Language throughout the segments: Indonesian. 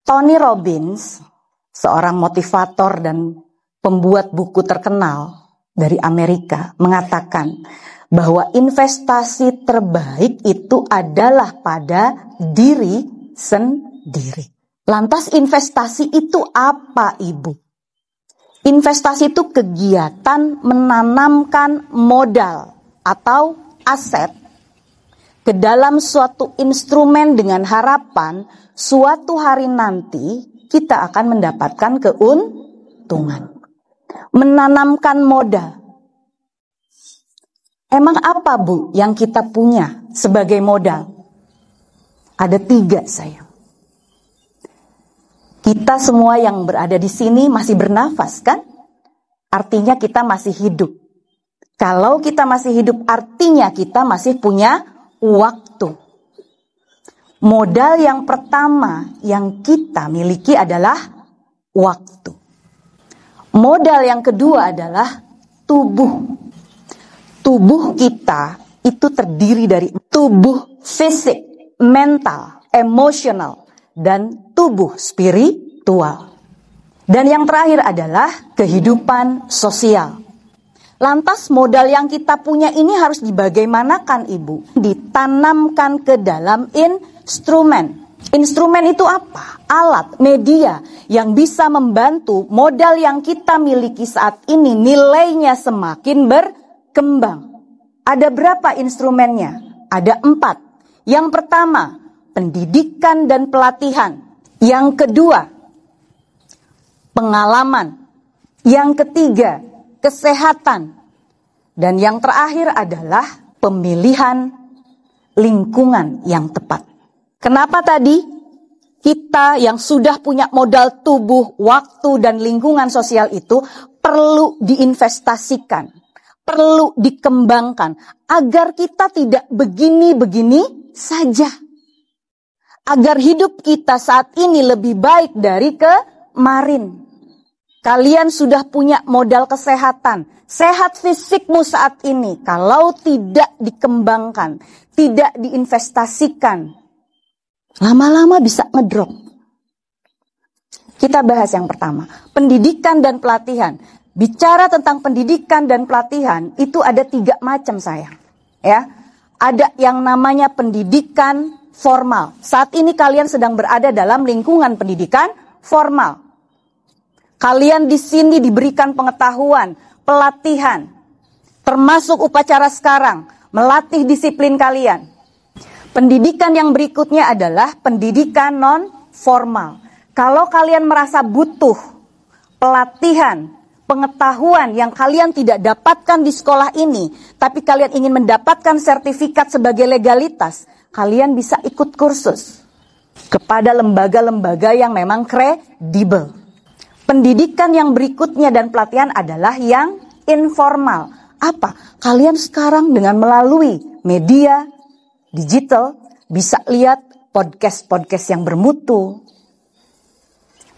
Tony Robbins, seorang motivator dan pembuat buku terkenal dari Amerika, mengatakan bahwa investasi terbaik itu adalah pada diri sendiri. Lantas investasi itu apa, Ibu? Investasi itu kegiatan menanamkan modal atau aset ke dalam suatu instrumen dengan harapan suatu hari nanti kita akan mendapatkan keuntungan. Menanamkan modal. Emang apa, Bu, yang kita punya sebagai modal? Ada 3, sayang. Kita semua yang berada di sini masih bernafas, kan? Artinya kita masih hidup. Kalau kita masih hidup, artinya kita masih punya waktu. Modal yang pertama yang kita miliki adalah waktu. Modal yang kedua adalah tubuh. Tubuh kita itu terdiri dari tubuh fisik, mental, emosional, dan tubuh spiritual. Dan yang terakhir adalah kehidupan sosial. Lantas modal yang kita punya ini harus dibagaimanakan, Ibu? Ditanamkan ke dalam instrumen. Instrumen itu apa? Alat, media yang bisa membantu modal yang kita miliki saat ini nilainya semakin berkembang. Ada berapa instrumennya? Ada 4. Yang pertama, pendidikan dan pelatihan. Yang kedua, pengalaman. Yang ketiga, kesehatan. Dan yang terakhir adalah pemilihan lingkungan yang tepat. Kenapa tadi kita yang sudah punya modal tubuh, waktu, dan lingkungan sosial itu perlu diinvestasikan, perlu dikembangkan agar kita tidak begini-begini saja. Agar hidup kita saat ini lebih baik dari kemarin. Kalian sudah punya modal kesehatan, sehat fisikmu saat ini. Kalau tidak dikembangkan, tidak diinvestasikan, lama-lama bisa ngedrop. Kita bahas yang pertama, pendidikan dan pelatihan. Bicara tentang pendidikan dan pelatihan, itu ada 3 macam, sayang. Ya, ada yang namanya pendidikan formal. Saat ini kalian sedang berada dalam lingkungan pendidikan formal. Kalian di sini diberikan pengetahuan, pelatihan, termasuk upacara sekarang, melatih disiplin kalian. Pendidikan yang berikutnya adalah pendidikan non-formal. Kalau kalian merasa butuh pelatihan, pengetahuan yang kalian tidak dapatkan di sekolah ini, tapi kalian ingin mendapatkan sertifikat sebagai legalitas, kalian bisa ikut kursus kepada lembaga-lembaga yang memang kredibel. Pendidikan yang berikutnya dan pelatihan adalah yang informal. Apa? Kalian sekarang dengan melalui media digital bisa lihat podcast-podcast yang bermutu.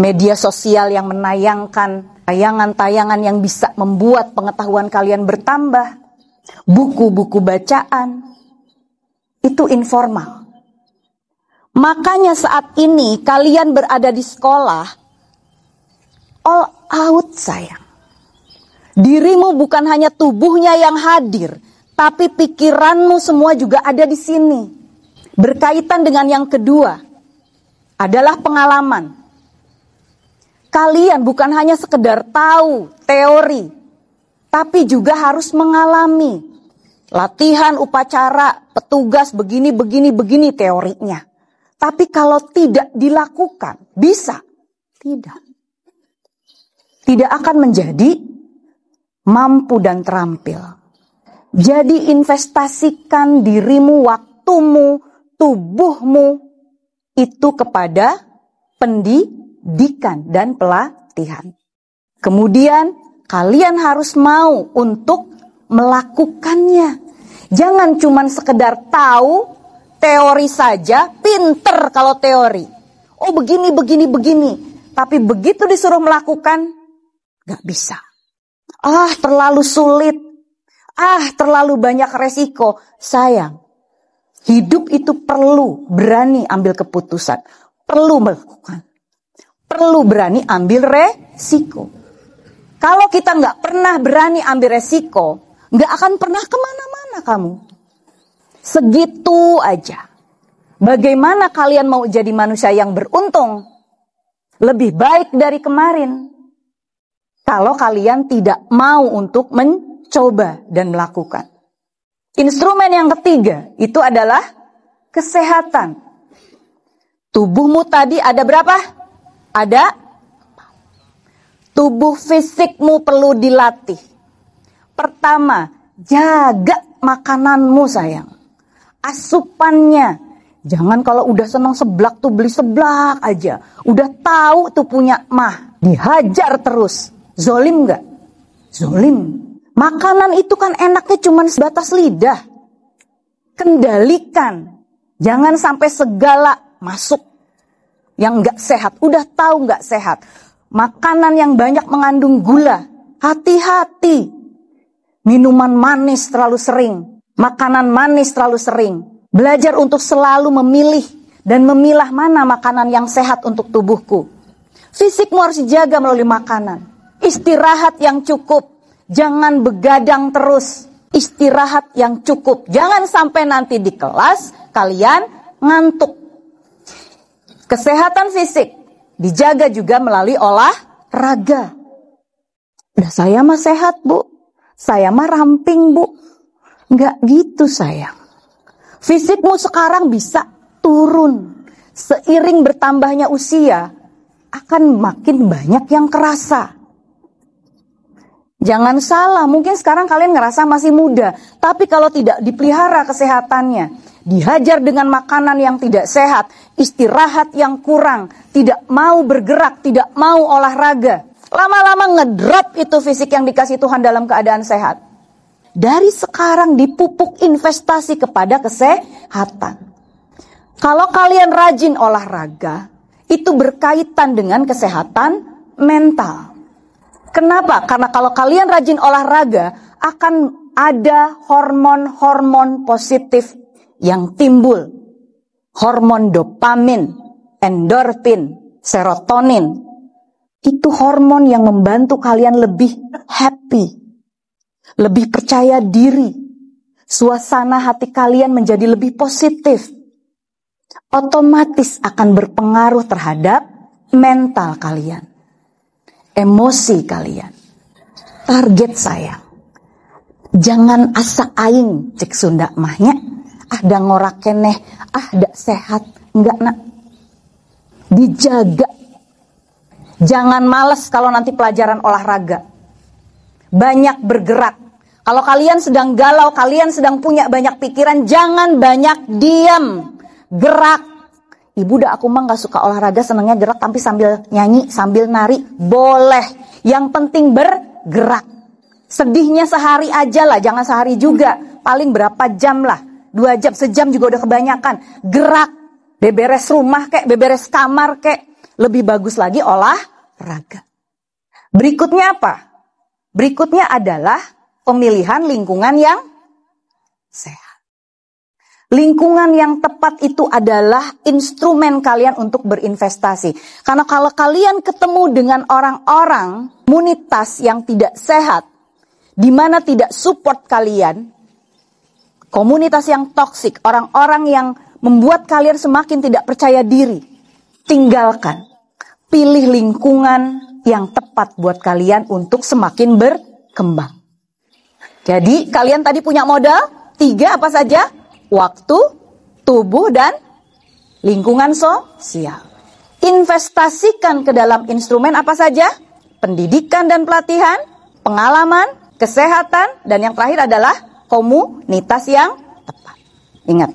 Media sosial yang menayangkan tayangan-tayangan yang bisa membuat pengetahuan kalian bertambah. Buku-buku bacaan. Itu informal. Makanya saat ini kalian berada di sekolah, all out, sayang. Dirimu bukan hanya tubuhnya yang hadir, tapi pikiranmu semua juga ada di sini. Berkaitan dengan yang kedua, adalah pengalaman. Kalian bukan hanya sekedar tahu teori, tapi juga harus mengalami. Latihan, upacara, petugas, begini teorinya. Tapi kalau tidak dilakukan, bisa? Tidak. Tidak akan menjadi mampu dan terampil. Jadi investasikan dirimu, waktumu, tubuhmu itu kepada pendidikan dan pelatihan. Kemudian kalian harus mau untuk melakukannya. Jangan cuma sekedar tahu teori saja, pinter kalau teori. Oh begini. Tapi begitu disuruh melakukan, gak bisa. Terlalu sulit. Terlalu banyak resiko. Sayang, hidup itu perlu berani ambil keputusan. Perlu melakukan. perlu berani ambil resiko. Kalau kita nggak pernah berani ambil resiko, nggak akan pernah kemana-mana kamu. Segitu aja. Bagaimana kalian mau jadi manusia yang beruntung? Lebih baik dari kemarin. Kalau kalian tidak mau untuk mencoba dan melakukan. Instrumen yang ketiga itu adalah kesehatan. Tubuhmu tadi ada berapa? Ada. Tubuh fisikmu perlu dilatih. Pertama, jaga makananmu sayang. Asupannya. Jangan kalau udah senang seblak tuh beli seblak aja. Udah tahu tuh punya mah. Dihajar terus. Zolim gak? Zolim. Makanan itu kan enaknya cuma sebatas lidah. Kendalikan. Jangan sampai segala masuk yang gak sehat. Udah tahu gak sehat. Makanan yang banyak mengandung gula, hati-hati. Minuman manis terlalu sering, makanan manis terlalu sering. Belajar untuk selalu memilih dan memilah mana makanan yang sehat untuk tubuhku. Fisikmu harus dijaga melalui makanan. Istirahat yang cukup, jangan begadang terus. Istirahat yang cukup, jangan sampai nanti di kelas kalian ngantuk. Kesehatan fisik dijaga juga melalui olahraga. Udah saya mah sehat bu, saya mah ramping bu. Enggak gitu sayang. Fisikmu sekarang bisa turun. Seiring bertambahnya usia, akan makin banyak yang kerasa. Jangan salah, mungkin sekarang kalian ngerasa masih muda. Tapi kalau tidak dipelihara kesehatannya, dihajar dengan makanan yang tidak sehat, istirahat yang kurang, tidak mau bergerak, tidak mau olahraga, lama-lama ngedrop itu fisik yang dikasih Tuhan dalam keadaan sehat. Dari sekarang dipupuk investasi kepada kesehatan. Kalau kalian rajin olahraga, itu berkaitan dengan kesehatan mental. Kenapa? Karena kalau kalian rajin olahraga, akan ada hormon-hormon positif yang timbul. Hormon dopamin, endorfin, serotonin. Itu hormon yang membantu kalian lebih happy, lebih percaya diri. Suasana hati kalian menjadi lebih positif. Otomatis akan berpengaruh terhadap mental kalian, emosi kalian. Target saya, jangan asa aing cek Sunda mahnya. Ada ngorak keneh, ada sehat, enggak nak. Dijaga. Jangan males kalau nanti pelajaran olahraga. Banyak bergerak. Kalau kalian sedang galau, kalian sedang punya banyak pikiran, jangan banyak diam. Gerak. Ibu dah aku mah gak suka olahraga, senangnya gerak tapi sambil nyanyi, sambil nari. Boleh. Yang penting bergerak. Sedihnya sehari aja lah, jangan sehari juga. Paling berapa jam lah. 2 jam, sejam juga udah kebanyakan. Gerak, beberes rumah kek, beberes kamar kek. Lebih bagus lagi olahraga. Berikutnya apa? Berikutnya adalah pemilihan lingkungan yang sehat. Lingkungan yang tepat itu adalah instrumen kalian untuk berinvestasi. Karena kalau kalian ketemu dengan orang-orang, komunitas yang tidak sehat, di mana tidak support kalian, komunitas yang toksik, orang-orang yang membuat kalian semakin tidak percaya diri, tinggalkan. Pilih lingkungan yang tepat buat kalian untuk semakin berkembang. Jadi kalian tadi punya modal 3 apa saja? Waktu, tubuh, dan lingkungan sosial. Investasikan ke dalam instrumen apa saja? Pendidikan dan pelatihan, pengalaman, kesehatan, dan yang terakhir adalah komunitas yang tepat. Ingat,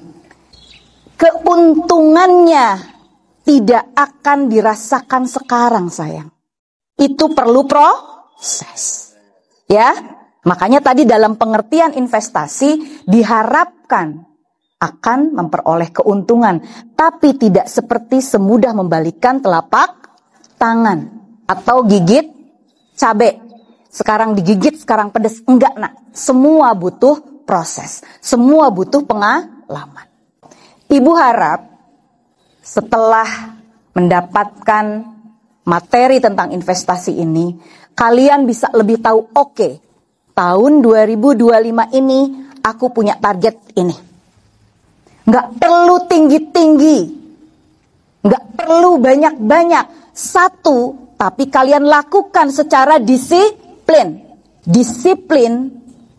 keuntungannya tidak akan dirasakan sekarang sayang. Itu perlu proses. Ya, makanya tadi dalam pengertian investasi diharapkan akan memperoleh keuntungan, tapi tidak seperti semudah membalikkan telapak tangan atau gigit cabai. Sekarang digigit, sekarang pedes. Enggak nak, semua butuh proses, semua butuh pengalaman. Ibu harap setelah mendapatkan materi tentang investasi ini, kalian bisa lebih tahu, oke, tahun 2025 ini aku punya target ini. Nggak perlu tinggi-tinggi, nggak perlu banyak-banyak. Satu, tapi kalian lakukan secara disiplin. Disiplin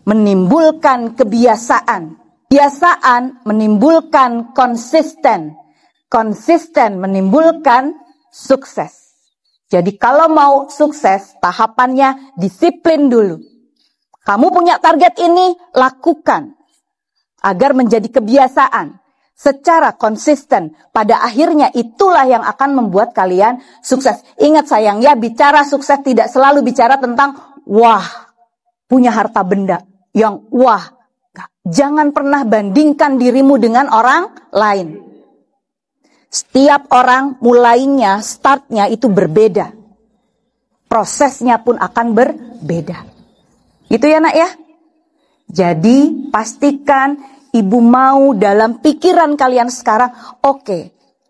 menimbulkan kebiasaan. Kebiasaan menimbulkan konsisten. Konsisten menimbulkan sukses. Jadi kalau mau sukses, tahapannya disiplin dulu. Kamu punya target ini, lakukan. Agar menjadi kebiasaan. Secara konsisten. Pada akhirnya itulah yang akan membuat kalian sukses. Ingat sayang ya, bicara sukses tidak selalu bicara tentang wah, punya harta benda. Yang wah. Jangan pernah bandingkan dirimu dengan orang lain. Setiap orang mulainya, startnya itu berbeda. Prosesnya pun akan berbeda. Itu ya nak ya. Jadi pastikan ibu mau dalam pikiran kalian sekarang, oke,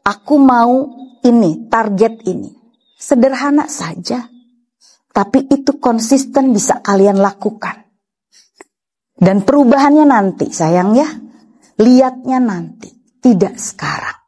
aku mau ini, target ini. Sederhana saja. Tapi itu konsisten bisa kalian lakukan. Dan perubahannya nanti sayang ya. Lihatnya nanti, tidak sekarang.